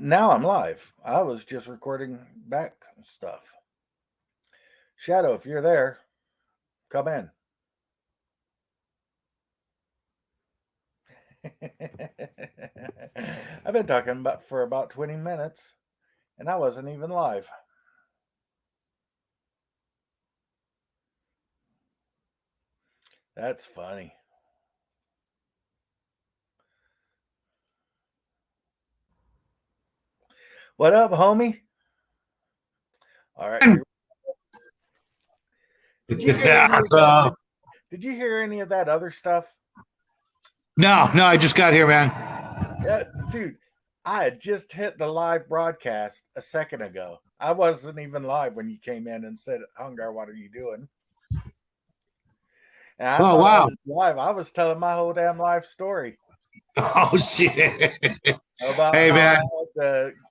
Now I'm live. I was just recording back stuff. Shadow, if you're there, come in. I've been talking for about 20 minutes and I wasn't even live. That's funny. What up, homie? All right, here. Did you hear Yeah, any of that? Did you hear any of that other stuff? no, I just got here, man. Yeah, dude, I had just hit the live broadcast a second ago. I wasn't even live when you came in and said, Hungar, what are you doing? And I Oh, thought I wow. was live. I was telling my whole damn life story Oh, shit. about Hey, man.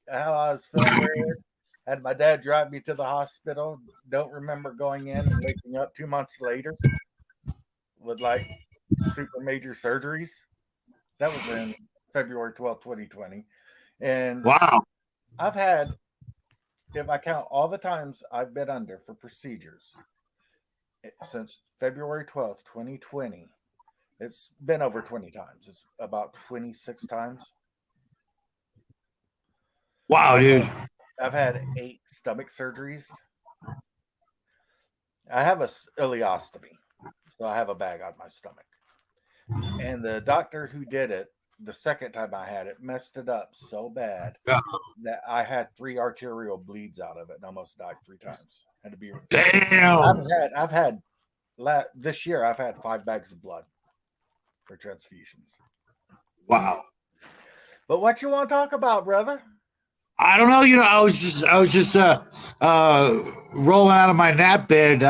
how I was feeling weird. Had my dad drive me to the hospital. Don't remember going in and waking up 2 months later with like super major surgeries. That was in February 12th, 2020. And Wow. I've had, if I count all the times I've been under for procedures since February 12th, 2020, it's been over 20 times. It's about 26 times. Wow, I've dude. I've had 8 stomach surgeries. I have a ileostomy, so I have a bag on my stomach. And the doctor who did it, the second time I had it, messed it up so bad Yeah. that I had 3 arterial bleeds out of it and almost died 3 times. Had to be. Damn. I've had this year. I've had 5 bags of blood for transfusions. Wow. But what you want to talk about, brother? I don't know. I was just rolling out of my nap bed.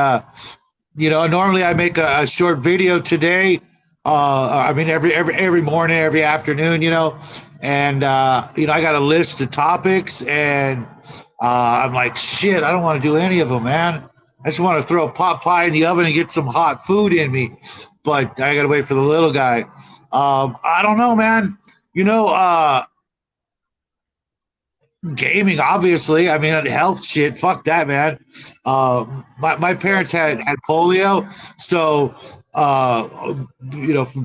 Normally I make a short video today. I mean, every morning, every afternoon, and I got a list of topics, and I'm like, shit, I don't want to do any of them, man. I just want to throw a pot pie in the oven and get some hot food in me, but I got to wait for the little guy. I don't know, man. You know, uh, Gaming, obviously. I mean, health shit. Fuck that, man. My parents had polio, so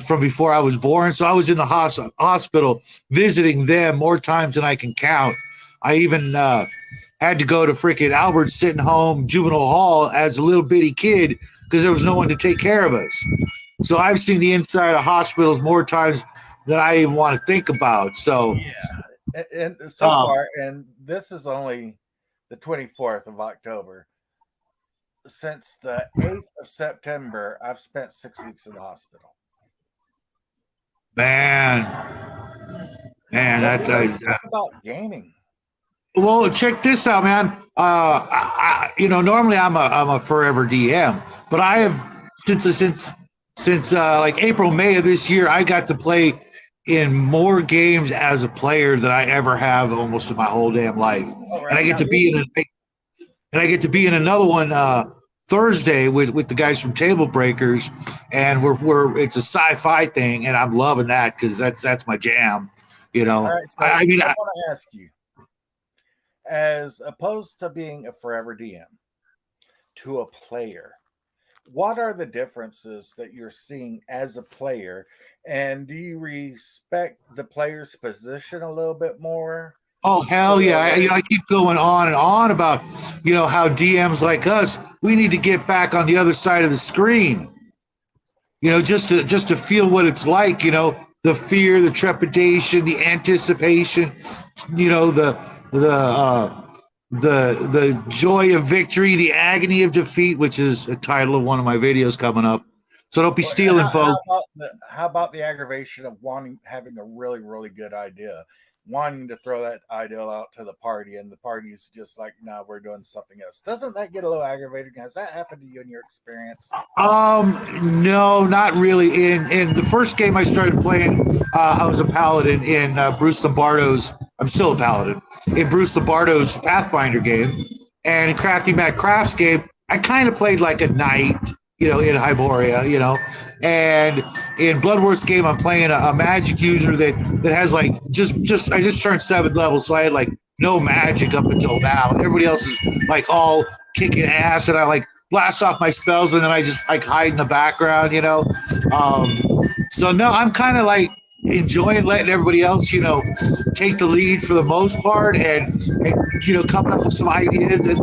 from before I was born. So I was in the hospital visiting them more times than I can count. I even had to go to freaking Albert Sitting Home Juvenile Hall as a little bitty kid because there was no one to take care of us. So I've seen the inside of hospitals more times than I even want to think about. So, Yeah, and so um, far, and this is only the 24th of October. Since the 8th of September, I've spent 6 weeks in the hospital. man, man, But that dude, let's talk about gaming. well, check this out, man. Normally I'm a forever DM, but I have since like April, May of this year, I got to play in more games as a player than I ever have almost in my whole damn life, All and I right, get now to be in another one Thursday with the guys from Table Breakers, and we're it's a sci-fi thing, and I'm loving that because that's my jam. all right. I, So I mean, I want to ask you, as opposed to being a forever DM to a player, what are the differences that you're seeing as a player, and do you respect the player's position a little bit more? oh hell yeah! I keep going on and on about how DMs like us we need to get back on the other side of the screen. Just to feel what it's like. The fear, the trepidation, the anticipation. The joy of victory, the agony of defeat, which is a title of one of my videos coming up. So don't be Well, stealing, folks. how about the aggravation of having a really really good idea, wanting to throw that idea out to the party, and the party's just like, "No, we're doing something else." Doesn't that get a little aggravating? Has that happened to you in your experience? No, not really. In the first game I started playing, I was a paladin in Bruce Lombardo's. I'm still a paladin in Bruce Lombardo's Pathfinder game, and in Crafty Matt Craft's game, I kind of played like a knight, in Hyboria, and in Blood Wars game, I'm playing a magic user that has like just I just turned 7th level, so I had like no magic up until now, and everybody else is like all kicking ass, and I like blast off my spells, and then I just like hide in the background. Um, so no, I'm kind of like enjoying letting everybody else, take the lead for the most part, and coming up with some ideas that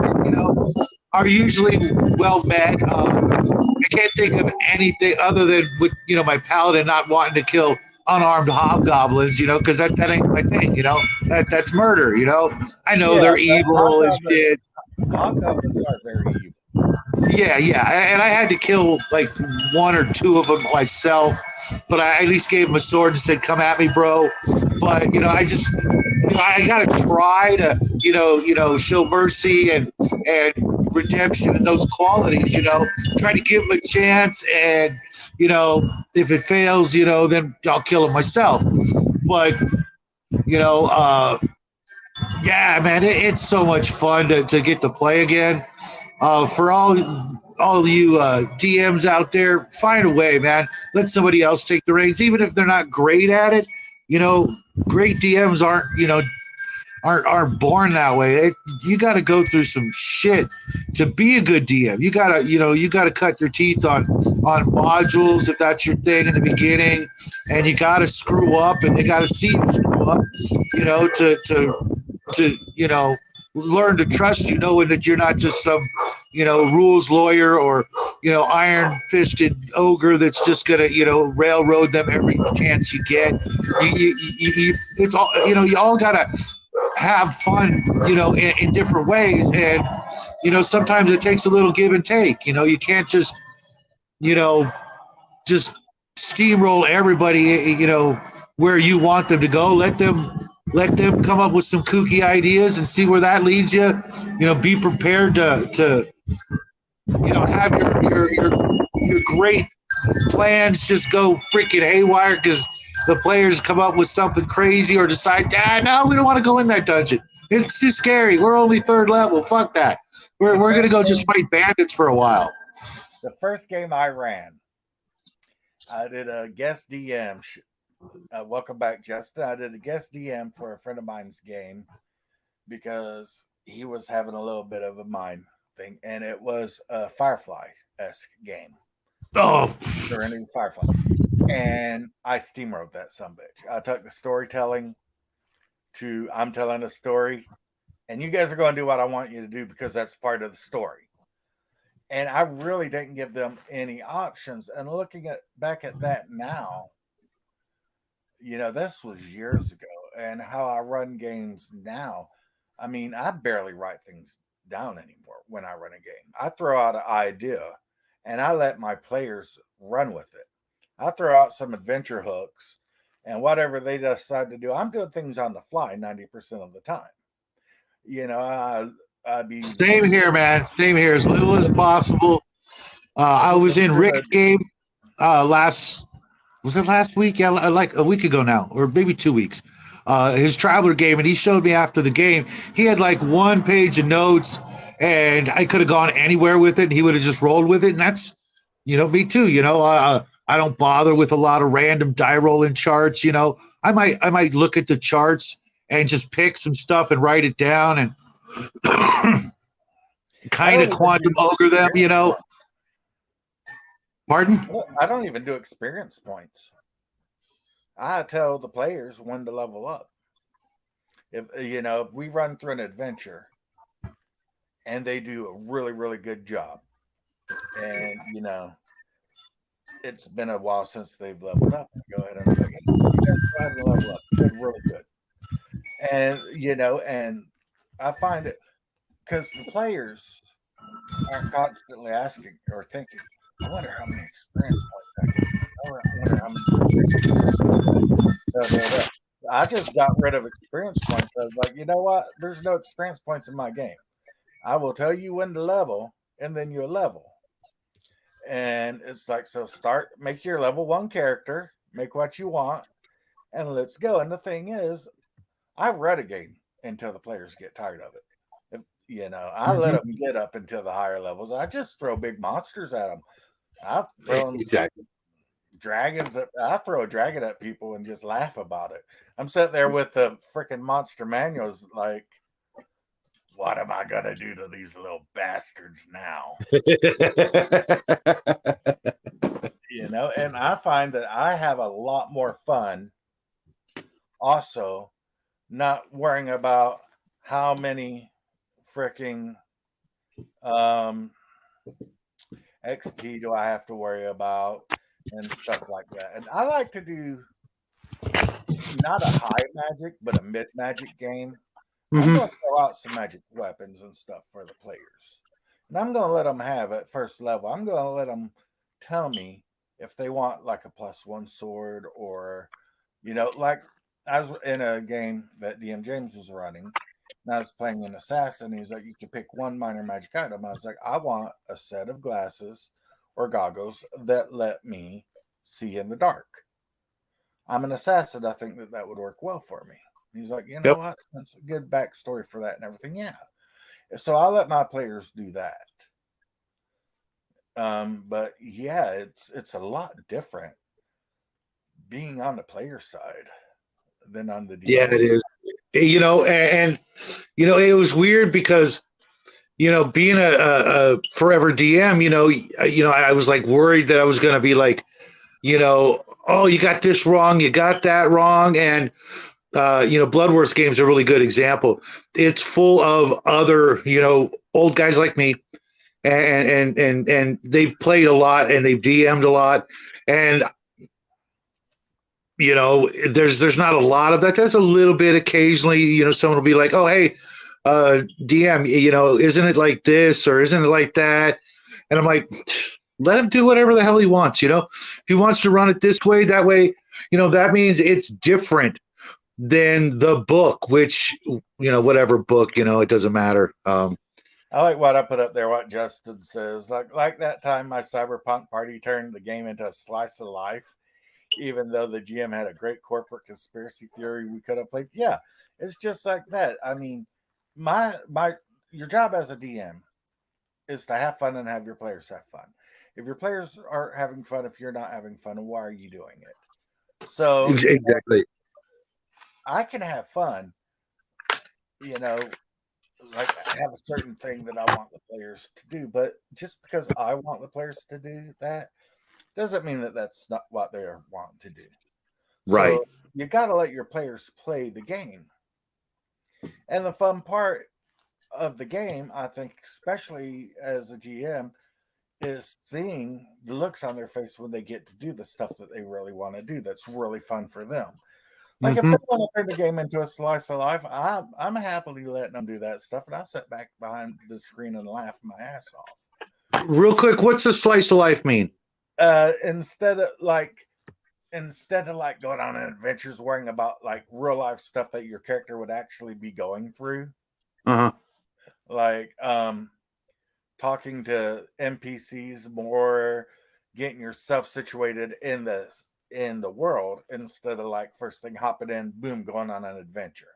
are usually well met. I can't think of anything other than with my paladin not wanting to kill unarmed hobgoblins, because that ain't my thing, that's murder, I know Yeah, they're but evil and shit. hobgoblins are very evil. Yeah, and I had to kill like one or two of them myself, but I at least gave him a sword and said, "Come at me, bro." But I just, I gotta try to, show mercy and redemption and those qualities. Try to give him a chance, and if it fails, then I'll kill him myself. But you know, uh, yeah, man, it's so much fun to get to play again. For all you DMs out there, find a way, man. Let somebody else take the reins, even if they're not great at it. You know, great DMs aren't born that way. You got to go through some shit to be a good DM. You got to cut your teeth on modules if that's your thing in the beginning, and you got to screw up, and they got to see you screw up. To learn to trust you, knowing that you're not just some rules lawyer or iron fisted ogre that's just gonna railroad them every chance you get. It's all you all gotta have fun, in different ways. And, sometimes it takes a little give and take. You can't you know, just steamroll everybody, where you want them to go. Let them come up with some kooky ideas and see where that leads you. Be prepared to have your great plans just go freaking haywire because the players come up with something crazy or decide, no, we don't want to go in that dungeon. It's too scary. We're only 3rd level. Fuck that. We're gonna go just fight bandits for a while. The first game I ran, I did a guest DM. Welcome back, Justin. I did a guest DM for a friend of mine's game because he was having a little bit of a mind thing, and it was a Firefly-esque game. Oh, Serenity Firefly. And I steamrolled that some bitch. I took the storytelling to I'm telling a story, and you guys are going to do what I want you to do because that's part of the story. And I really didn't give them any options. And looking at back at that now, this was years ago, and how I run games now. I mean, I barely write things down anymore when I run a game. I throw out an idea, and I let my players run with it. I throw out some adventure hooks, and whatever they decide to do, I'm doing things on the fly 90% of the time. I'd be same here, man. Same here. As little as possible. I was flipping in through Rick's the game last was it last week? Yeah, like a week ago now, or maybe 2 weeks. His traveler game, and he showed me after the game. He had like 1 page of notes, and I could have gone anywhere with it, and he would have just rolled with it. And that's, me too. I don't bother with a lot of random die rolling charts. I might look at the charts and just pick some stuff and write it down and I kind don't of even quantum do ogre them. experience points. Pardon? I don't even do experience points. I tell the players when to level up. If we run through an adventure and they do a really really good job, and it's been a while since they've leveled up, I go ahead and I'm like, hey, you guys go ahead and level up. You did really good, and I find it because the players are constantly asking or thinking, I wonder how many experience points I get. I wonder how many Da, da, da. I just got rid of experience points. I was like, you know what? There's no experience points in my game. I will tell you when to level, and then you level. And it's like, so make your level 1 character, make what you want, and let's go. And the thing is, I read a game until the players get tired of it. I let Mhm. them get up until the higher levels. I just throw big monsters at them. I've thrown Exactly. dragons at I throw a dragon at people and just laugh about it. I'm sitting there with the freaking monster manuals, like, what am I gonna do to these little bastards now? And I find that I have a lot more fun also not worrying about how many freaking um XP do I have to worry about and stuff like that. And I like to do not a high magic, but a mid magic game. I'm Hmm. going to throw out some magic weapons and stuff for the players. And I'm going to let them have at first level. I'm going to let them tell me if they want like a +1 sword or, like I was in a game that DM James was running. And I was playing an assassin. He's like, you can pick one minor magic item. I was like, I want a set of glasses or goggles that let me see in the dark. I'm an assassin. I think that would work well for me. He's like, you know Yep. what? That's a good backstory for that and everything. Yeah. So I let my players do that. But yeah, it's a lot different being on the player side than on the Yeah, DM. it is. And it was weird because being a forever DM, I was like worried that I was going to be like, oh, you got this wrong, you got that wrong, and Blood Wars games are a really good example. It's full of other, old guys like me, and they've played a lot and they've DM'd a lot, and there's not a lot of that. There's a little bit occasionally. Someone will be like, oh, hey, DM, isn't it like this or isn't it like that? And I'm like, let him do whatever the hell he wants. If he wants to run it this way, that way, that means it's different than the book, which, whatever book, it doesn't matter. I like what I put up there, what Justin says. Like that time my cyberpunk party turned the game into a slice of life, even though the GM had a great corporate conspiracy theory we could have played. Yeah, it's just like that. I mean, my your job as a DM is to have fun and have your players have fun. If your players aren't having fun, if you're not having fun, why are you doing it? So, Exactly. I can have fun, you know, like have a certain thing that I want the players to do, but just because I want the players to do that doesn't mean that that's not what they're wanting to do. Right. So you got to let your players play the game. And the fun part of the game, I think, especially as a GM, is seeing the looks on their face when they get to do the stuff that they really want to do. That's really fun for them. Like if Hmm. they want to turn the game into a slice of life, I'm happily letting them do that stuff, and I sit back behind the screen and laugh my ass off. Real quick, what's a slice of life mean? Uh, instead of like instead of like going on adventures worrying about like real life stuff that your character would actually be going through, Uh-huh. like talking to NPCs more, getting yourself situated in the world instead of like first thing hopping in, boom, going on an adventure.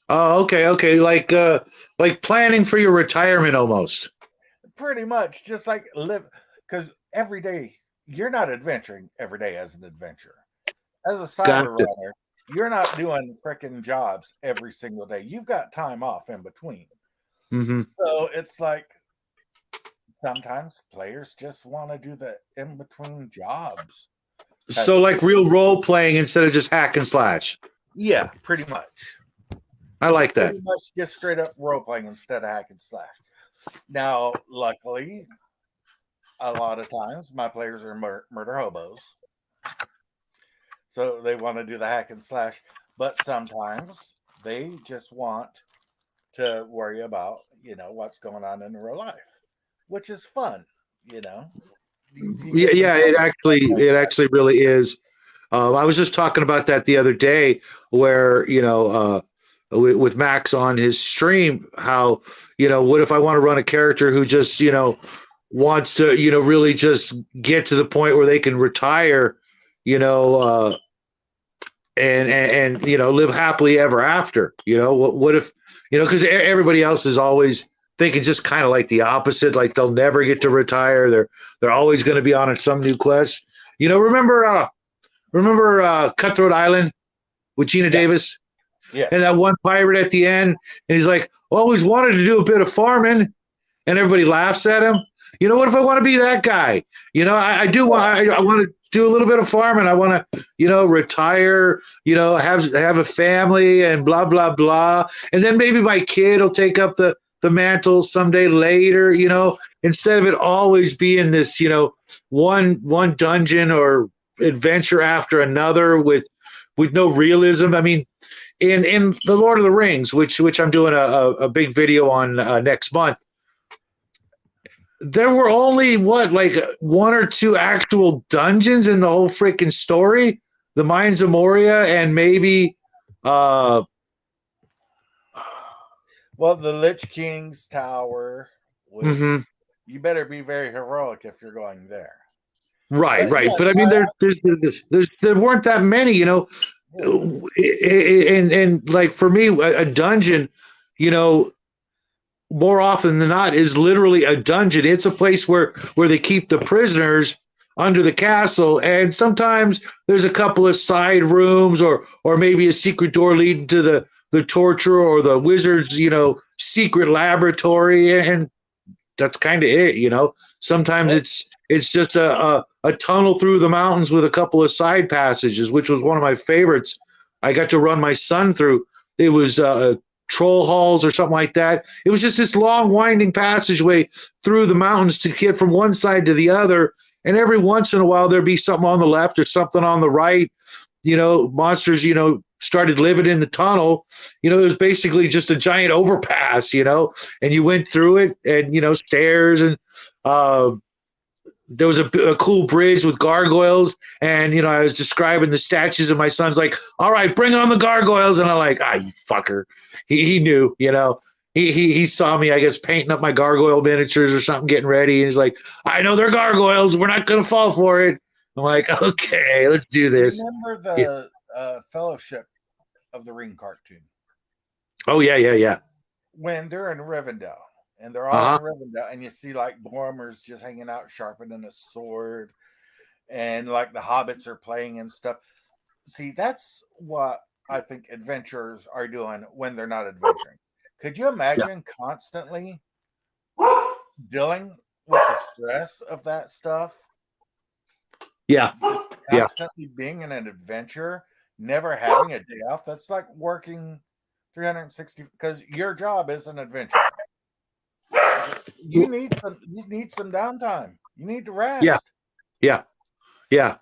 Oh, okay. Like planning for your retirement almost. Pretty much just like live because every day you're not adventuring every day as an adventurer. As a cyber Gotcha. runner, you're not doing freaking jobs every single day. You've got time off in between. Hmm. So it's like sometimes players just want to do the in between jobs type So of. like real role playing instead of just hack and slash. Yeah, pretty much. I like that. Pretty much just straight up role playing instead of hack and slash. Now, luckily, a lot of times my players are murder hobos, so they want to do the hack and slash. But sometimes they just want to worry about what's going on in real life, which is fun. You know, you Yeah, get to yeah. know It actually really is. I was just talking about that the other day, where with Max on his stream, how what if I want to run a character who just wants to really just get to the point where they can retire, you know, uh, and live happily ever after. What if because everybody else is always thinking just kind of like the opposite, like they'll never get to retire. They're always going to be on some new quest. Remember Cutthroat Island with Gina Yeah. Davis and Yes. that one pirate at the end, and he's like, always wanted to do a bit of farming, and everybody laughs at him. What if I want to be that guy? I do want. Yeah. I want to do a little bit of farming. I want to, retire. Have a family and blah blah blah. And then maybe my kid will take up the mantle someday later. Instead of it always being this, one dungeon or adventure after another with no realism. I mean, in the Lord of the Rings, which I'm doing a big video on next month, there were only like one or two actual dungeons in the whole freaking story. The Mines of Moria and maybe uh Well, the Lich King's Tower, which mhm. you better be very heroic if you're going there. Right, But right. yes, But I mean there weren't that many, yeah, and like for me a dungeon, you know, more often than not is literally a dungeon. It's a place where they keep the prisoners under the castle, and sometimes there's a couple of side rooms or maybe a secret door leading to the torture or the wizard's secret laboratory, and that's kind of it. Sometimes well, it's just a tunnel through the mountains with a couple of side passages, which was one of my favorites. I got to run my son through. It was troll halls or something like that. It was just this long winding passageway through the mountains to get from one side to the other, and every once in a while there'd be something on the left or something on the right. Monsters started living in the tunnel. It was basically just a giant overpass, and you went through it, and stairs, and uh, there was a cool bridge with gargoyles, and I was describing the statues, and my son's like, all right, bring on the gargoyles, and I'm like, you fucker. He knew. He saw me, I guess, painting up my gargoyle miniatures or something, getting ready, and he's like, I know they're gargoyles, we're not gonna fall for it. I'm like, okay, let's do this. remember Yeah. the Fellowship of the Ring cartoon Oh yeah, yeah, yeah. when they're in Rivendell and they're all in Uh-huh. Rivendell, and you see like Boromir's just hanging out sharpening a sword, and like the hobbits are playing and stuff. See, that's what I think adventurers are doing when they're not adventuring. Could you Yeah. imagine constantly dealing with the stress of that stuff? Yeah. Just Yeah. constantly being in an adventure, never having a day off. That's like working 360 because your job is an adventure. You need some downtime. You need to Yeah. rest. Yeah. Yeah.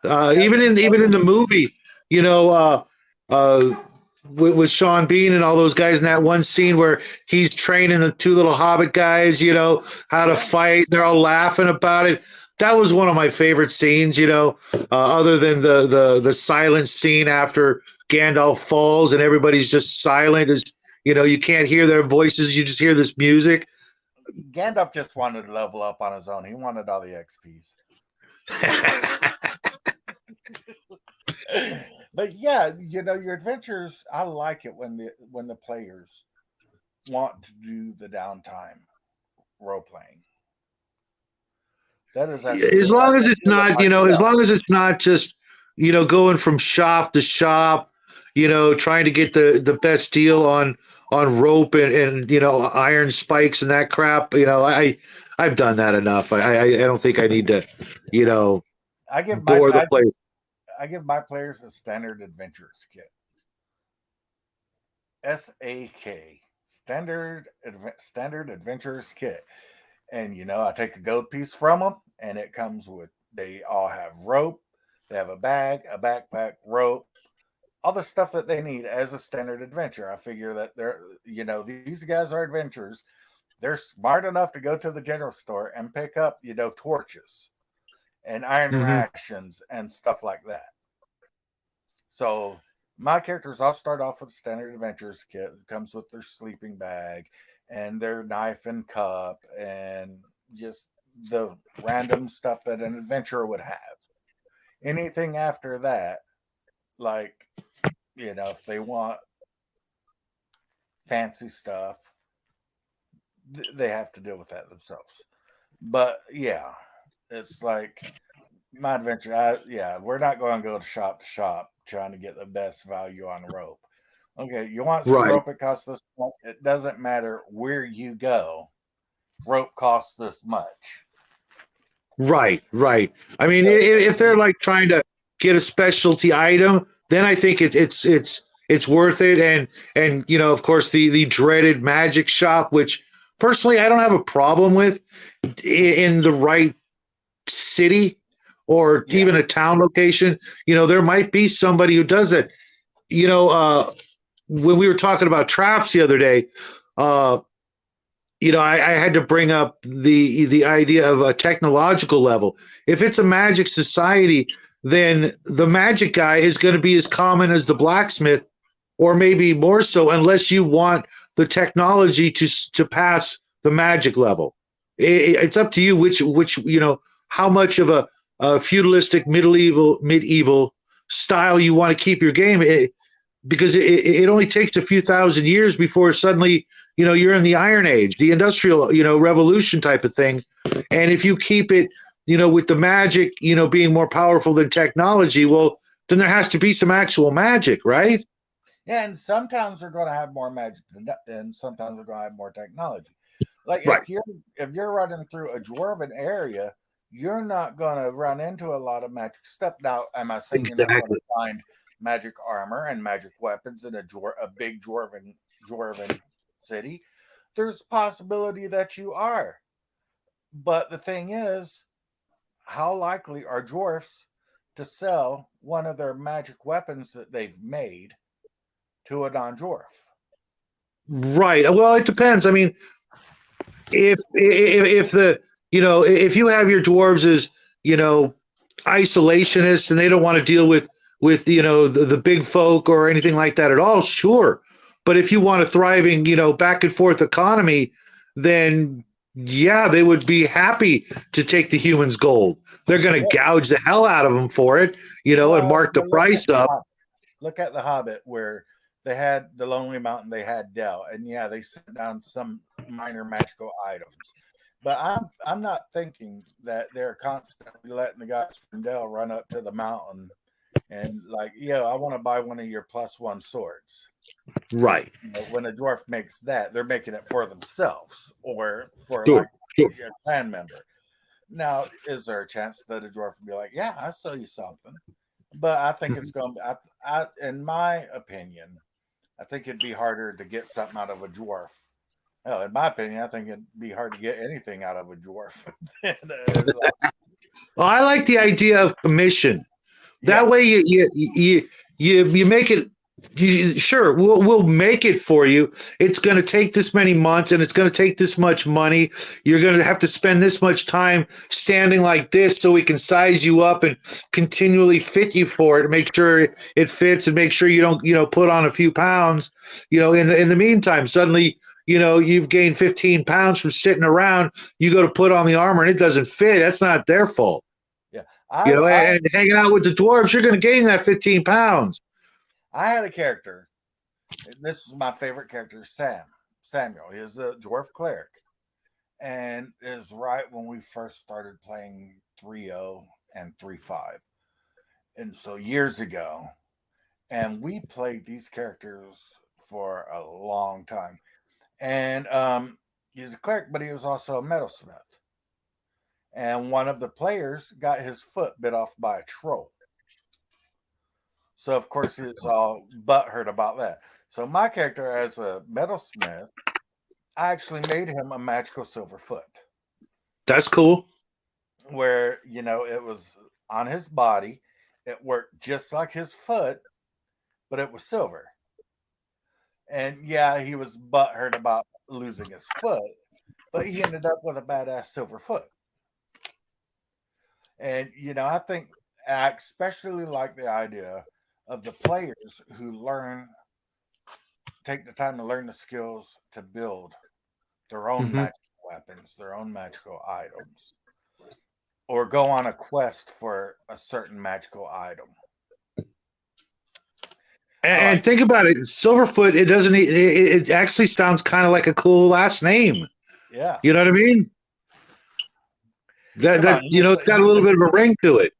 Yeah, Even in the movie, you know, uh, uh, with Sean Bean and all those guys in that one scene where he's training the two little Hobbit guys, how to yeah. fight. They're all laughing about it. That was one of my favorite scenes. Other than the silent scene after Gandalf falls and everybody's just silent. As you can't hear their voices. You just hear this music. Gandalf just wanted to level up on his own. He wanted all the XPs. But yeah, your adventures. I like it when the players want to do the downtime role playing. That is As absolutely. long That's as what I it's do with not, my as show. long as it's not just, going from shop to shop, trying to get the best deal on rope and iron spikes and that crap. I've done that enough. I don't think I need to, you know, I give my bore the I, place. I give my players a standard adventures kit. SAK, standard adventures kit. And I take a gold piece from them, and it comes with. They all have rope. They have a bag, a backpack, rope, all the stuff that they need as a standard adventure. I figure that these guys are adventurers. They're smart enough to go to the general store and pick up, torches and iron Hmm. rations and stuff like that. So my characters all start off with a standard adventures kit. It comes with their sleeping bag and their knife and cup and just the random stuff that an adventurer would have. Anything after that, like, if they want fancy stuff, they have to deal with that themselves. But yeah, it's like my adventure. Yeah, we're not going to shop trying to get the best value on rope. Okay, you want some Right. rope? It costs this much. It doesn't matter where you go. Rope costs this much. Right, right. I mean, So if they're like trying to get a specialty item, then I think it's worth it. And you know, of course, the dreaded magic shop, which personally I don't have a problem with in the right city or yeah, even a town location. You know, there might be somebody who does it. You know, when we were talking about traps the other day, uh, you know, I had to bring up the idea of a technological level. If it's a magic society, then the magic guy is going to be as common as the blacksmith, or maybe more so, unless you want the technology to pass the magic level. It's up to you which you know how much of a feudalistic medieval style you want to keep your game. Because it only takes a few thousand years before suddenly you know you're in the iron age, the industrial you know revolution type of thing. And if you keep it you know with the magic you know being more powerful than technology, well then there has to be some actual magic, right? yeah, and sometimes they're going to have more magic than that, and sometimes they're going to have more technology. Like Right. if you're running through a dwarven area, you're not going to run into a lot of magic stuff. Now, am I saying you're not going to Exactly. find magic armor and magic weapons in a big dwarven city? There's possibility that you are, but the thing is, how likely are dwarfs to sell one of their magic weapons that they've made to a non-dwarf? Right, well it depends. I mean, if the you know if you have your dwarves as you know isolationists and they don't want to deal with you know the big folk or anything like that at all, sure. But if you want a thriving you know back and forth economy, then yeah, they would be happy to take the humans gold. They're going to gouge the hell out of them for it, you know, and Well, mark the price up. look at the Hobbit, where they had the Lonely Mountain, they had Dell, and yeah, they sent down some minor magical items. But I'm not thinking that they're constantly letting the guys from Dell run up to the mountain and like, yeah, I want to buy one of your +1 swords. Right. You know, when a dwarf makes that, they're making it for themselves or for Sure. like Sure. a clan member. Now, is there a chance that a dwarf would be like, "Yeah, I'll sell you something," but I think it's Mhm. going to be, in my opinion, I think it'd be harder to get something out of a dwarf. Well, in my opinion, I think it'd be hard to get anything out of a dwarf. than Well, I like the idea of commission. yeah, That way, you make it. Sure, we'll make it for you. It's going to take this many months, and it's going to take this much money. You're going to have to spend this much time standing like this, so we can size you up and continually fit you for it, make sure it fits, and make sure you don't, you know, put on a few pounds. You know, in the meantime, suddenly, you know, you've gained 15 pounds from sitting around. You go to put on the armor, and it doesn't fit. That's not their fault. yeah. You know, I and hanging out with the dwarves, you're going to gain that 15 pounds. I had a character. This is my favorite character, Samuel. He's a dwarf cleric, and is right when we first started playing 3.0 and 3.5, and so years ago. And we played these characters for a long time. And he's a cleric, but he was also a metalsmith. And one of the players got his foot bit off by a troll. So of course he was all butthurt about that. So my character as a metalsmith, I actually made him a magical silver foot, That's cool. where it was on his body. It worked just like his foot, but it was silver. And yeah, he was butthurt about losing his foot, but he ended up with a badass silver foot. And I think I especially like the idea of the players who take the time to learn the skills to build their own Hmm. magical weapons, their own magical items, or go on a quest for a certain magical item. I like And think about it, Silverfoot. It doesn't. It actually sounds kind of like a cool last name. Yeah. You know what I mean? Come on, he is It's a got a little human. bit of a ring to it.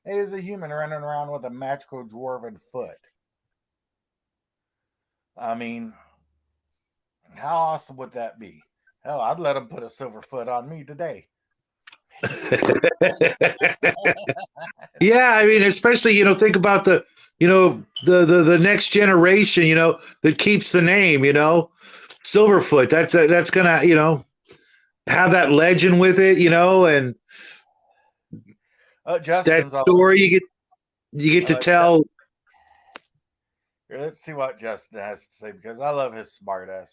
He is a human running around with a magical dwarven foot. I mean, how awesome would that be? Hell, I'd let him put a silver foot on me today. Yeah, I mean, especially think about the next generation, that keeps the name, Silverfoot. That's gonna have that legend with it, and that Justin's all. story you get to Uh, tell. let's see what Justin has to say because I love his smartass.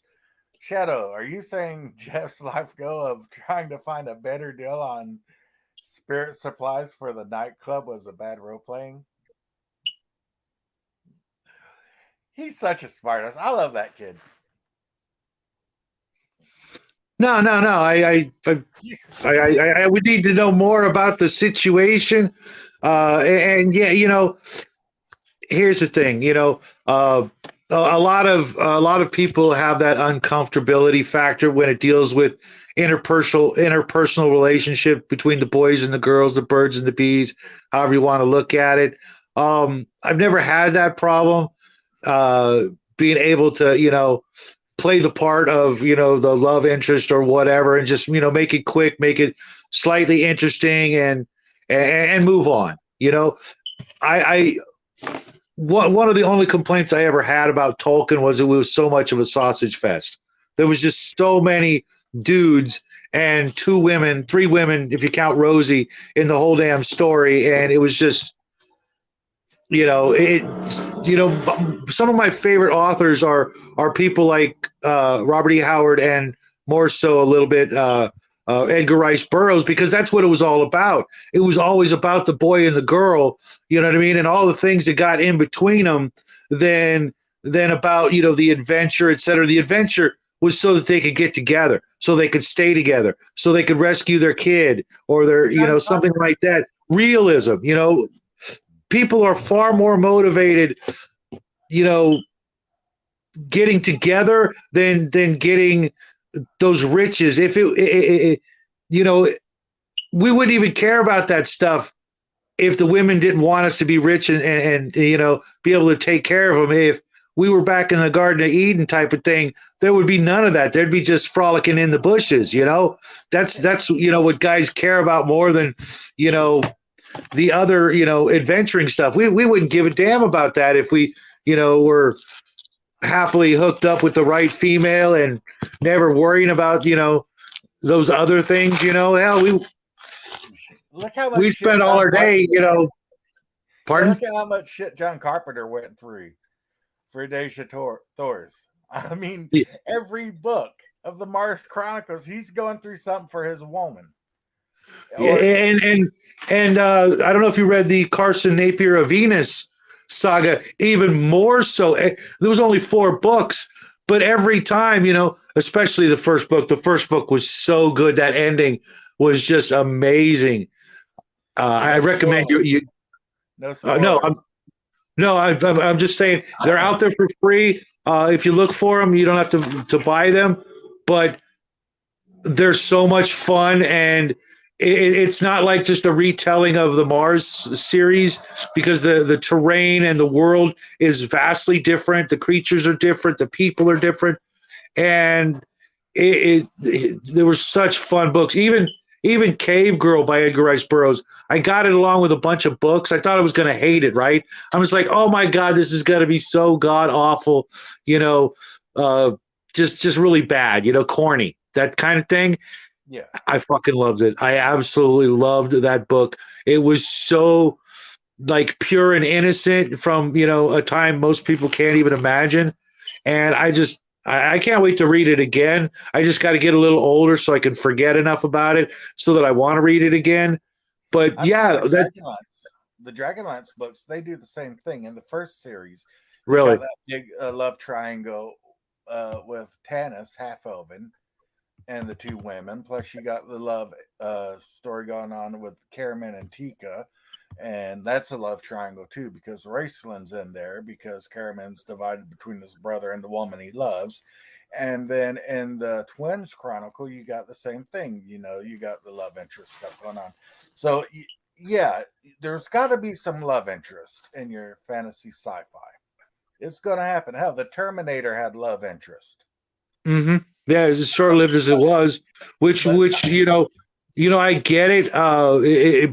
Shadow, are you saying Jeff's life goal of trying to find a better deal on spirit supplies for the nightclub was a bad role playing? He's such a smartass. I love that kid. No, no, no. I would need to know more about the situation. And yeah, here's the thing. A lot of people have that uncomfortability factor when it deals with interpersonal relationship between the boys and the girls, the birds and the bees, however you want to look at it. I've never had that problem. Uh, Being able to, play the part of the love interest or whatever, and just make it quick, make it slightly interesting, and move on. I one of the only complaints I ever had about Tolkien was it was so much of a sausage fest. There was just so many dudes and two women, three women, if you count Rosie, in the whole damn story, and it was just it some of my favorite authors are people like Robert E. Howard, and more so a little bit Edgar Rice Burroughs, because that's what it was all about. It was always about the boy and the girl, you know what I mean, and all the things that got in between them. Then about the adventure, etc. The adventure was so that they could get together, so they could stay together, so they could rescue their kid or their John something Carpenter. like that. Realism, people are far more motivated, you know, getting together than getting those riches. If you know, we wouldn't even care about that stuff if the women didn't want us to be rich and be able to take care of them. If we were back in the Garden of Eden type of thing, there would be none of that. There'd be just frolicking in the bushes. That's what guys care about more than you know the other adventuring stuff. We wouldn't give a damn about that if we were happily hooked up with the right female and never worrying about those other things. Hell, Look how much we shit spend all John our day. Carpenter went. Yeah, Pardon. look at how much shit John Carpenter went through for Deja Thors. I mean, every book of the Mars Chronicles, he's going through something for his woman. Yeah, Or and I don't know if you read the Carson Napier of Venus saga. Even more so, there was only 4 books, but every time, especially the first book. The first book was so good. That ending was just amazing. I no recommend you. spoilers. No No, spoilers. I'm just saying they're out there for free. If you look for them, you don't have to buy them, but they're so much fun, and it's not like just a retelling of the Mars series, because the terrain and the world is vastly different. The creatures are different. The people are different, and there were such fun books. Even Cave Girl by Edgar Rice Burroughs. I got it along with a bunch of books. I thought I was going to hate it, right? I was like, oh my God, this is going to be so god awful, you know, uh, just really bad, corny, that kind of thing. Yeah. I fucking loved it. I absolutely loved that book. It was so like pure and innocent from a time most people can't even imagine, and I can't wait to read it again. I just got to get a little older so I can forget enough about it so that I want to read it again. But I mean, yeah, that The Dragonlance books, they do the same thing. In the first series, you got really. that big love triangle with Tanis, half elven, and the two women. Plus, you got the love story going on with Caraman and Tika. And that's a love triangle too, because Raceland's in there because Caraman's divided between his brother and the woman he loves. And then in the Twins Chronicle, you got the same thing. You got the love interest stuff going on. So yeah, there's got to be some love interest in your fantasy sci-fi. It's going to happen. Hell, the Terminator had love interest. Mm-hmm. Yeah, as short lived as it was, But which I get it,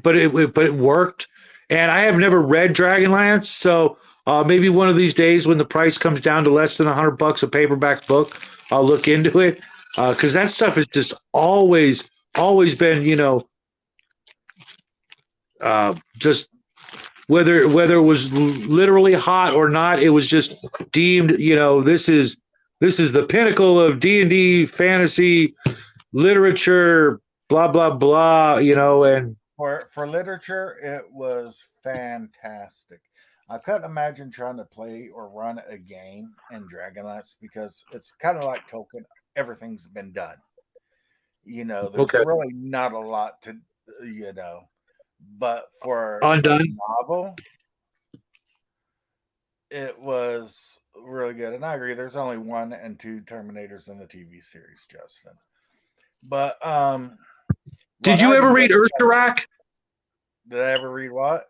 but it worked. And I have never read Dragonlance, so maybe one of these days when the price comes down to less than $100 a paperback book, I'll look into it because that stuff has just always been just whether it was literally hot or not, it was just deemed this is the pinnacle of D&D fantasy literature, blah blah blah, and for literature, it was fantastic. I couldn't imagine trying to play or run a game in Dragonlance because it's kind of like Tolkien. Everything's been done. There's okay, really not a lot to, but for a undone. novel, it was really good. And I agree, there's only one and two Terminators in the TV series, Justin. But Did what you I ever read Urstarak? did I ever read what?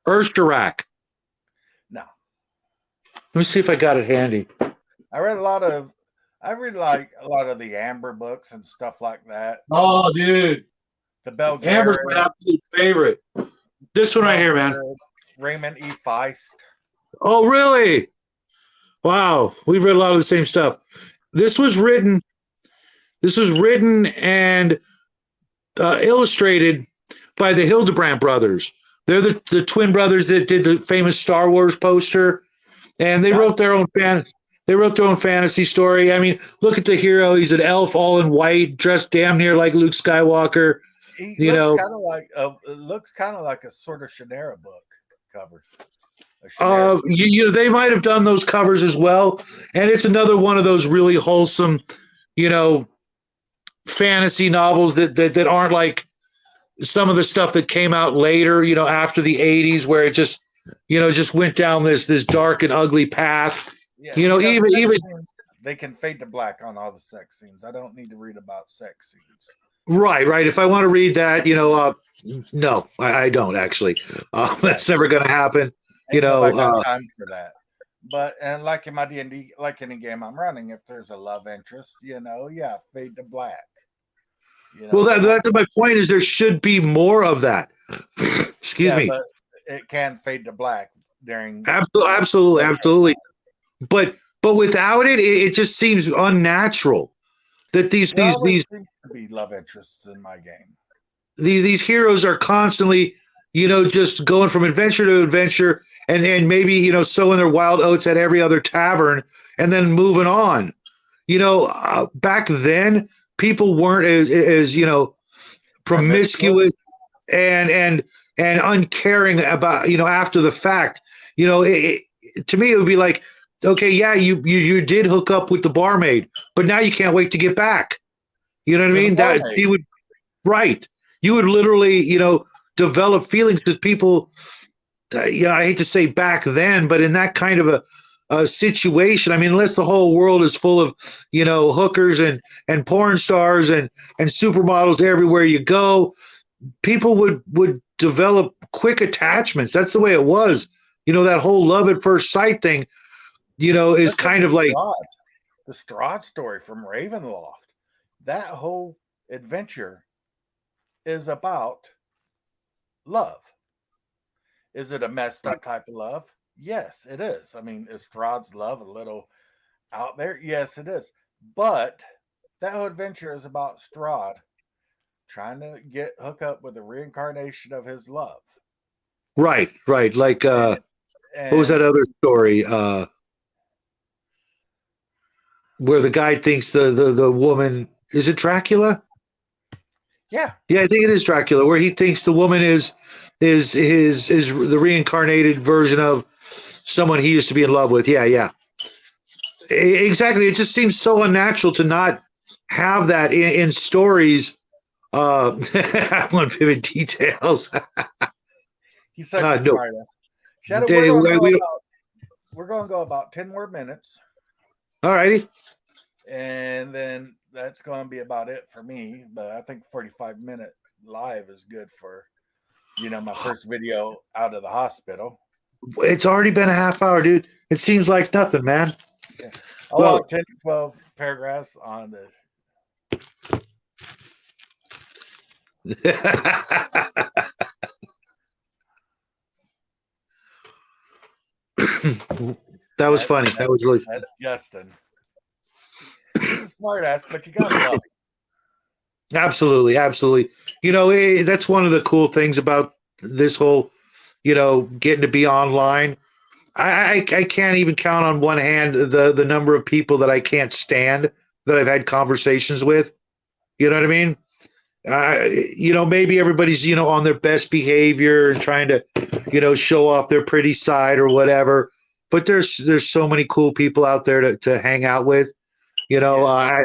Urstarak. No. Let me see if I got it handy. I read like a lot of the Amber books and stuff like that. Oh, dude, The Amber's my Belgariad, absolute favorite. This one right here, man. Raymond E. Feist. Oh, really? Wow, we've read a lot of the same stuff. This was written. This was written and illustrated by the Hildebrandt brothers. They're the twin brothers that did the famous Star Wars poster, and they wrote their own fantasy story. I mean, look at the hero. He's an elf, all in white, dressed damn near like Luke Skywalker. He You looks know, kind of like it looks kind of like a sort of Shannara book cover. A Shannara. they might have done those covers as well, and it's another one of those really wholesome, you know, fantasy novels that aren't like some of the stuff that came out later, after the 80s where it just went down this dark and ugly path. Yeah, Even scenes, they can fade to black on all the sex scenes. I don't need to read about sex scenes. right. If I want to read that, no, I don't actually. That's never going to happen. Ain't nobody got time for that. But and like in my D&D, like any game I'm running, if there's a love interest, fade to black. Well, that's my point. Is there should be more of that. Excuse me. But it can fade to black during. Absolutely. But without it, it just seems unnatural that these seems to be love interests in my game. These heroes are constantly, just going from adventure to adventure, and maybe sowing their wild oats at every other tavern, and then moving on. Back then, people weren't as promiscuous and uncaring about after the fact. To me, it would be like, okay, yeah, you did hook up with the barmaid, but now you can't wait to get back. You know what I mean? That you would, right? You would literally, develop feelings because people, I hate to say back then, but in that kind of a situation, I mean, unless the whole world is full of, hookers and porn stars and supermodels everywhere you go, people would develop quick attachments. That's the way it was. That whole love at first sight thing, is kind of like the Strahd story from Ravenloft. That whole adventure is about love. Is it a messed up type of love? Yes, it is. I mean, is Strahd's love a little out there? Yes, it is. But that whole adventure is about Strahd trying to hook up with the reincarnation of his love. Right. Like, what was that other story? Where the guy thinks the woman, is it Dracula? Yeah, I think it is Dracula, where he thinks the woman is the reincarnated version of someone he used to be in love with. Yeah. Exactly. It just seems so unnatural to not have that in stories. I want vivid details. He's such a No. smartass. Shadow, They, we, we're gonna go about 10 more minutes, all righty. and then that's gonna be about it for me. But I think 45-minute live is good for my first video out of the hospital. It's already been a half hour, dude. It seems like nothing, man. Yeah. Oh, Well, 10 to 12 paragraphs on the. that was funny. That was really funny. That's Justin. He's a smartass, but you gotta love him. Absolutely, absolutely. That's one of the cool things about this whole, getting to be online. I can't even count on one hand the number of people that I can't stand that I've had conversations with. You know what I mean? Maybe everybody's on their best behavior and trying to show off their pretty side or whatever. But there's so many cool people out there to hang out with. Yeah. I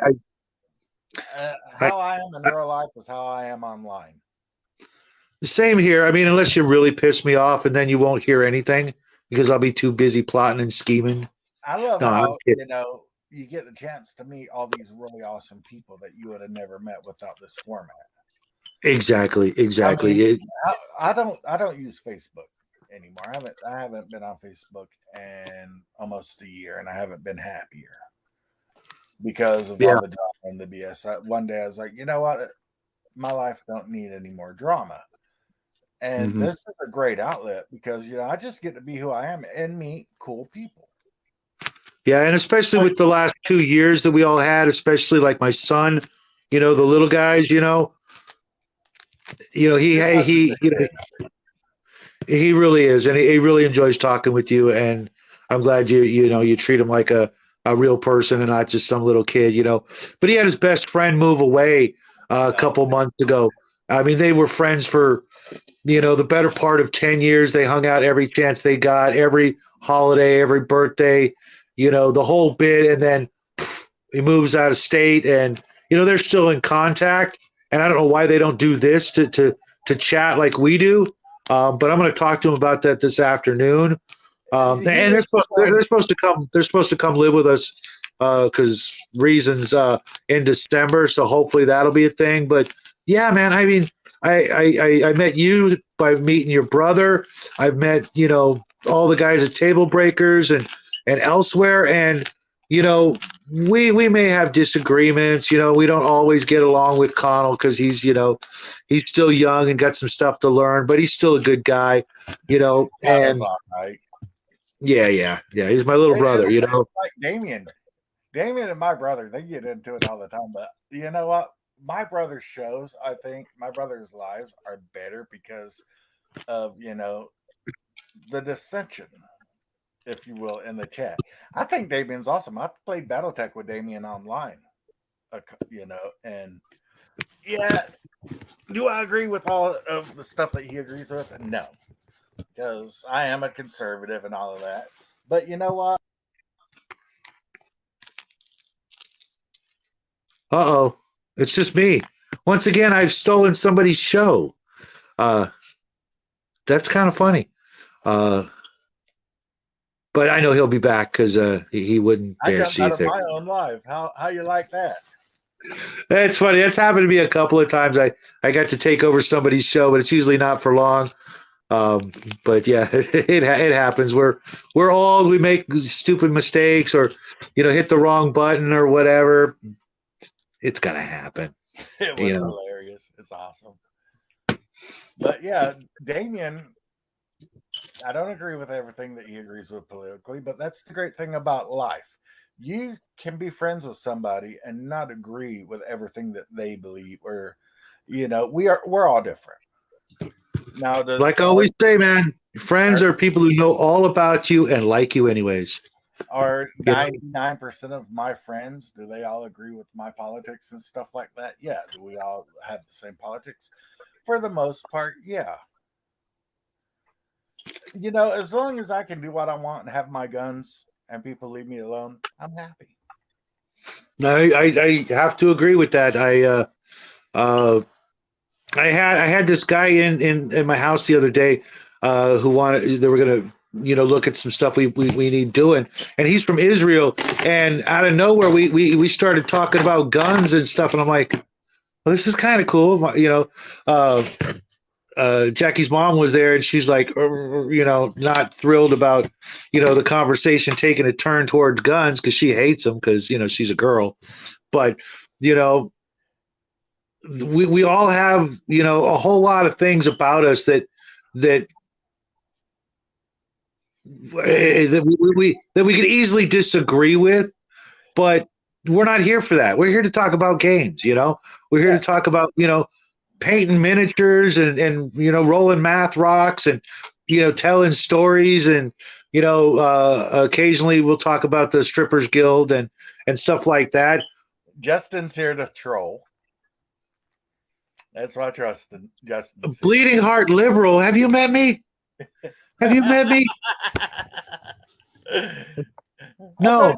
How I am in real life is how I am online. Same here. I mean, unless you really piss me off, and then you won't hear anything because I'll be too busy plotting and scheming. I love No, I'm how kidding. you get the chance to meet all these really awesome people that you would have never met without this format. Exactly, I exactly. mean, I don't use Facebook anymore. I haven't been on Facebook in almost a year, and I haven't been happier because of Yeah. all the drama and the BS. One day I was like, you know what, my life don't need any more drama, and hmm this is a great outlet because I just get to be who I am and meet cool people. Yeah, and especially with the last 2 years that we all had, especially like my son, the little guys, You're such a he good kid. he really is, and he really enjoys talking with you. And I'm glad you treat him like a real person and not just some little kid. But he had his best friend move away a Oh, couple months ago. I mean, they were friends for the better part of 10 years. They hung out every chance they got, every holiday, every birthday, the whole bit. And then he moves out of state, and they're still in contact. And I don't know why they don't do this to chat like we do. But I'm going to talk to them about that this afternoon. And he they're explained. supposed to come. They're supposed to come live with us because reasons in December. So hopefully that'll be a thing. But yeah, man. I mean, I met you by meeting your brother. I've met all the guys at Table Breakers and elsewhere, and you know we may have disagreements. We don't always get along with Connell because he's still young and got some stuff to learn, but he's still a good guy. That was And all right. yeah, he's my little brother. It's like Damien. Damien and my brother, they get into it all the time. But you know what? My brother's shows, I think my brother's lives are better because of, the dissension, if you will, in the chat. I think Damien's awesome. I played Battletech with Damien online, and yeah, do I agree with all of the stuff that he agrees with? No, because I am a conservative and all of that. But you know what? Uh-oh, it's just me. Once again, I've stolen somebody's show. Uh, that's kind of funny. Uh, but I know he'll be back because he wouldn't I dare jumped see out it of there. my own life. How you like that? That's funny. That's happened to me a couple of times. I got to take over somebody's show, but it's usually not for long. Um, but yeah, it happens. We're old. We make stupid mistakes, or hit the wrong button or whatever. It's gonna happen. It You was know. hilarious. It's awesome. But yeah, Damien, I don't agree with everything that he agrees with politically, but that's the great thing about life. You can be friends with somebody and not agree with everything that they believe, or we're all different. Now, does Like I always say, man, friends our are people who know all about you and like you anyways. are You know, 99% of my friends, do they all agree with my politics and stuff like that? Yeah. Do we all have the same politics? For the most part, yeah. As long as I can do what I want and have my guns and people leave me alone, I'm happy. I have to agree with that. Uh, I had this guy in my house the other day. who wanted they were going to look at some stuff we need doing, and he's from Israel, and out of nowhere we started talking about guns and stuff, and I'm like, well, this is kind of cool, uh, Jackie's mom was there, and she's like, not thrilled about, the conversation taking a turn towards guns because she hates them because she's a girl, but you know we all have a whole lot of things about us that that we could easily disagree with, but we're not here for that. We're here to talk about games. We're here Yeah. to talk about painting miniatures and rolling math rocks and telling stories and occasionally we'll talk about the strippers guild and stuff like that. Justin's here to troll. That's why Justin's Bleeding heart liberal. Have you met me? Have you met me? No.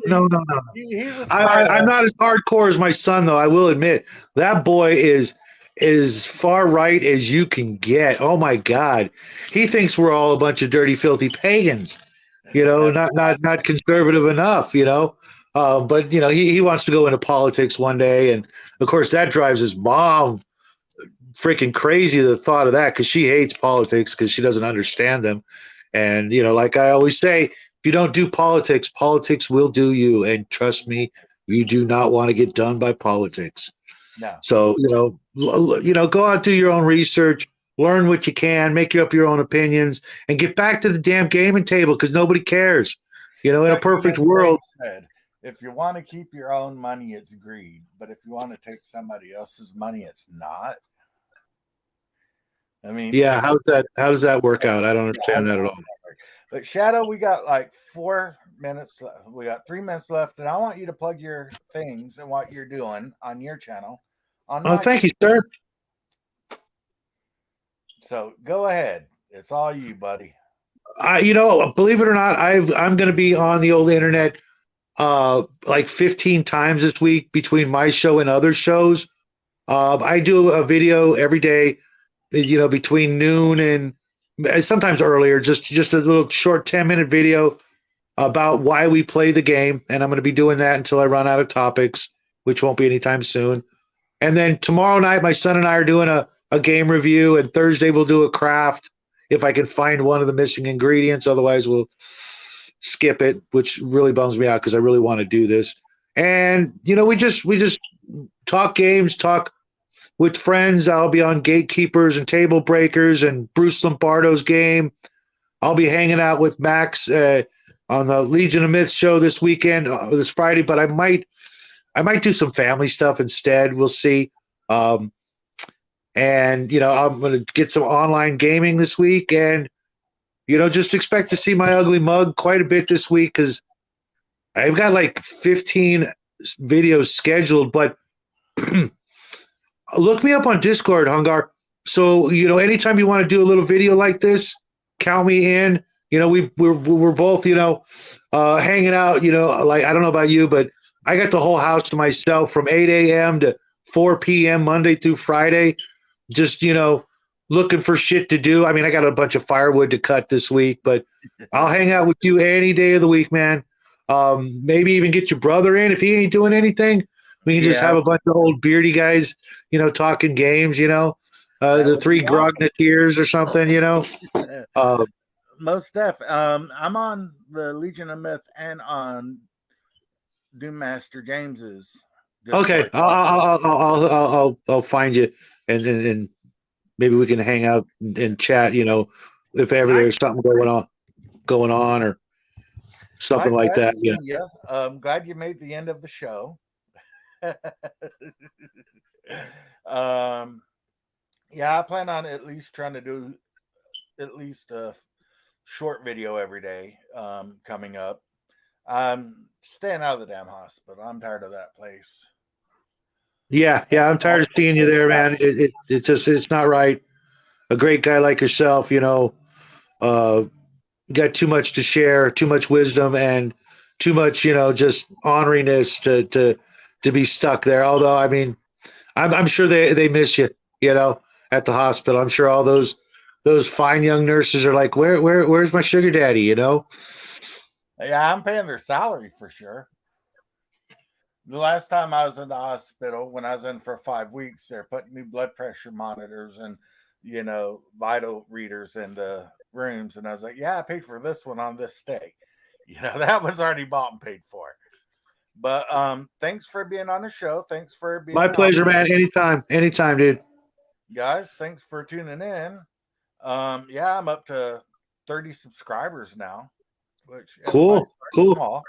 He's a I'm not as hardcore as my son, though. I will admit that boy is as far right as you can get. Oh my God, he thinks we're all a bunch of dirty, filthy pagans. Not conservative enough. But he wants to go into politics one day, and of course that drives his mom freaking crazy. The thought of that, because she hates politics because she doesn't understand them. And like I always say, if you don't do politics, politics will do you. And trust me, you do not want to get done by politics. No. So go out, do your own research, learn what you can, make up your own opinions, and get back to the damn gaming table because nobody cares. In a perfect world. Said, if you want to keep your own money, it's greed. But if you want to take somebody else's money, it's not. I mean, yeah. How does that work out? I don't understand that at all. But Shadow, we got like 4 minutes. We got 3 minutes left, and I want you to plug your things and what you're doing on your channel. Thank you, sir. So go ahead. It's all you, buddy. Believe it or not, I'm going to be on the old internet like 15 times this week between my show and other shows. I do a video every day, between noon and sometimes earlier, just a little short 10-minute video about why we play the game. And I'm going to be doing that until I run out of topics, which won't be anytime soon. And then tomorrow night, my son and I are doing a game review, and Thursday we'll do a craft if I can find one of the missing ingredients. Otherwise, we'll skip it, which really bums me out because I really want to do this. And we just talk games, talk with friends. I'll be on Gatekeepers and Table Breakers and Bruce Lombardo's game. I'll be hanging out with Max on the Legion of Myths show this weekend, this Friday. But I might do some family stuff instead. We'll see. And I'm going to get some online gaming this week, and just expect to see my ugly mug quite a bit this week because I've got like 15 videos scheduled. But look me up on Discord, Hungar. So anytime you want to do a little video like this, count me in. We're both hanging out. Like I don't know about you, but I got the whole house to myself from 8 a.m. to 4 p.m. Monday through Friday. Just, looking for shit to do. I mean, I got a bunch of firewood to cut this week, but I'll hang out with you any day of the week, man. Maybe even get your brother in if he ain't doing anything. We can just have a bunch of old beardy guys, talking games, the three Grognateers or something, Most def. I'm on the Legion of Myth and on Doom Master James's Discord. Okay, I'll find you and maybe we can hang out and chat. If ever there's something going on or something like that. Yeah, I'm glad you made the end of the show. Yeah, I plan on at least trying to do at least a short video every day coming up. I'm staying out of the damn hospital. I'm tired of that place. Yeah, I'm tired of seeing you there, man. It's not right. A great guy like yourself, got too much to share, too much wisdom, and too much, just honoriness to be stuck there. Although, I mean, I'm sure they miss you, at the hospital. I'm sure all those those fine young nurses are like, where's my sugar daddy? You know? Yeah, I'm paying their salary for sure. The last time I was in the hospital, when I was in for 5 weeks, they're putting new blood pressure monitors and vital readers in the rooms, and I was like, "Yeah, I paid for this one on this stay." That was already bought and paid for. But thanks for being on the show. Thanks for My being on, pleasure, man. Anytime, dude. guys. Thanks for tuning in. Yeah, I'm up to 30 subscribers now, which everybody's Cool, starting cool. small.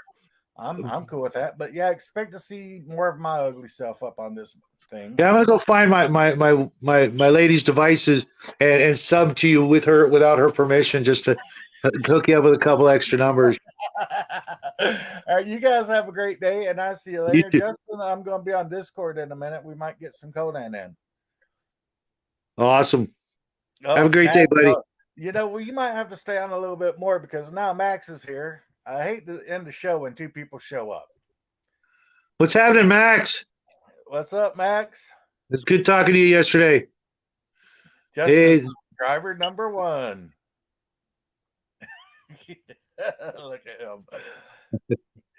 I'm cool with that. But yeah, expect to see more of my ugly self up on this thing. Yeah, I'm gonna go find my lady's devices and sub to you with her without her permission, just to hook you up with a couple extra numbers. All right, you guys have a great day, and I'll see you You later. too. Justin, I'm going to be on Discord in a minute. We might get some Conan in. Awesome. Have a Oh, great Max, day, buddy. well, you might have to stay on a little bit more because now Max is here. I hate to end the show when two people show up. What's happening, Max? What's up, Max? It's good talking to you yesterday. Justin, Hey, subscriber number 1. Look at him.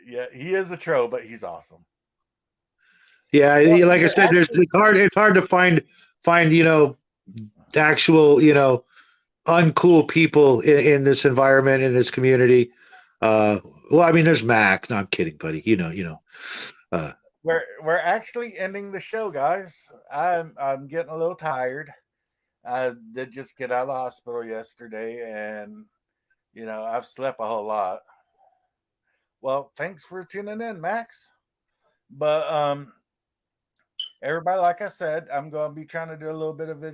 Yeah, he is a troll, but he's awesome. yeah, Well, like I said, it's hard to find actual uncool people in this environment, in this community. Well, I mean, there's Max. No, I'm kidding, buddy. Uh, we're actually ending the show, guys. I'm getting a little tired. I did just get out of the hospital yesterday, and I've slept a whole lot. Well, thanks for tuning in, Max. But everybody, like I said, I'm going to be trying to do a little bit of a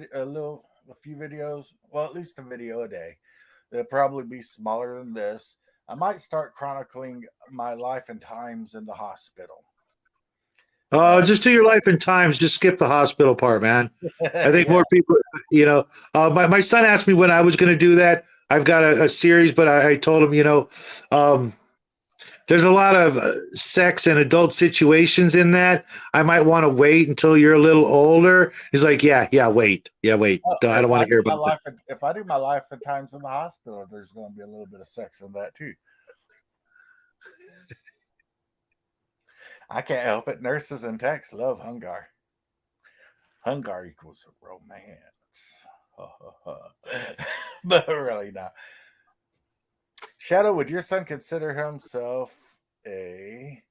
few videos. Well, at least a video a day. They'll probably be smaller than this. I might start chronicling my life and times in the hospital. just do your life in times. Just skip the hospital part, man. I think Yeah. more people, my son asked me when I was going to do that. I've got a series, but I told him, um, there's a lot of sex and adult situations in that. I might want to wait until you're a little older. He's like, yeah, wait. I don't want to hear about that. If I do my life and times in the hospital, there's going to be a little bit of sex in that too. I can't help it. Nurses and techs love Hungar. Hungar equals romance. But really not. Shadow, would your son consider himself a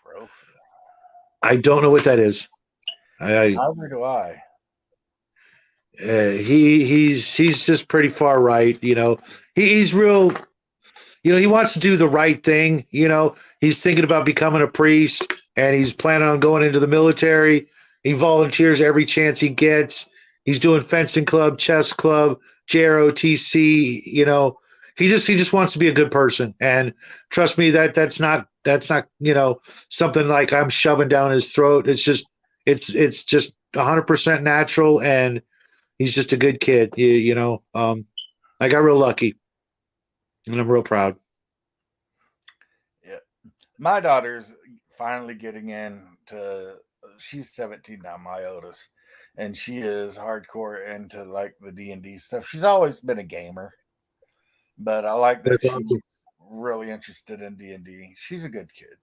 pro? I don't know what that is. Neither do I. He's just pretty far right. He's real. He wants to do the right thing. He's thinking about becoming a priest, and he's planning on going into the military. He volunteers every chance he gets. He's doing fencing club, chess club, JROTC. He just wants to be a good person. And trust me, that's not something like I'm shoving down his throat. It's just 100% natural, and he's just a good kid. I got real lucky, and I'm real proud. Yeah. My daughter's finally getting into, she's 17 now, my oldest, and she is hardcore into like the D&D stuff. She's always been a gamer, but I like that That's she's awesome. really interested in D&D. She's a good kid.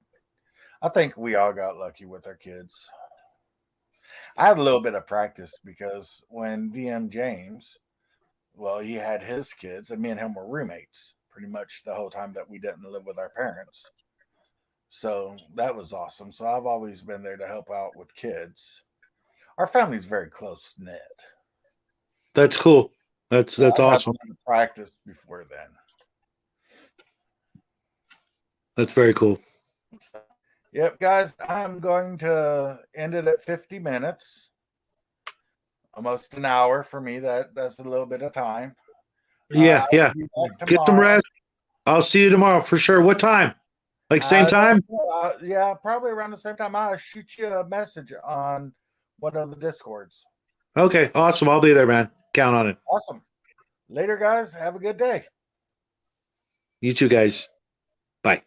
I think we all got lucky with our kids. I had a little bit of practice because when DM James, well, he had his kids, and me and him were roommates pretty much the whole time that we didn't live with our parents. So that was awesome. So I've always been there to help out with kids. Our family's very close knit. That's cool. That's So that's I've had awesome. to practice before then. That's very cool. So, yep, guys, I'm going to end it at 50 minutes. Almost an hour for me. That's a little bit of time. Yeah, I'll yeah. be back Get some tomorrow. rest. I'll see you tomorrow for sure. What time? Like same time? Yeah, probably around the same time. I'll shoot you a message on one of the Discords. Okay, awesome. I'll be there, man. Count on it. Awesome. Later, guys. Have a good day. You two guys. Bye.